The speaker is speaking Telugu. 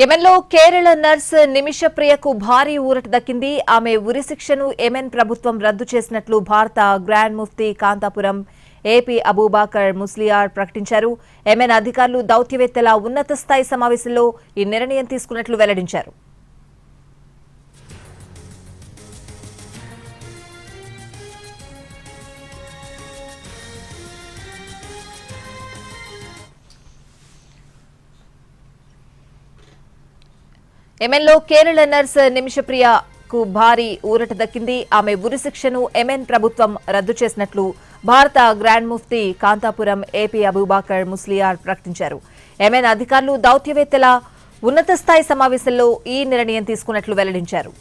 యెమెన్లో కేరళ నర్స్ నిమిషప్రియకు భారీ ఊరట దక్కింది. ఆమె ఉరిశిక్షను యెమెన్ ప్రభుత్వం రద్దు చేసినట్లు భారత గ్రాండ్ ముఫ్తీ కాంతాపురం ఏపీ అబూబాకర్ ముస్లియార్ ప్రకటించారు. యెమెన్ అధికారులు దౌత్యవేత్తల ఉన్నత స్థాయి సమావేశంలో ఈ నిర్ణయం తీసుకున్నట్లు వెల్లడించారు. యెమెన్లో కేరళ నర్స్ నిమిషప్రియకు భారీ ఊరట దక్కింది. ఆమె ఉరిశిక్షను యెమెన్ ప్రభుత్వం రద్దు చేసినట్లు భారత గ్రాండ్ ముఫ్తీ కాంతాపురం ఏపీ అబూబాకర్ ముస్లియార్ ప్రకటించారు. యెమెన్ అధికారులు దౌత్యవేత్తల ఉన్నత స్థాయి సమావేశంలో ఈ నిర్ణయం తీసుకున్నట్లు వెల్లడించారు.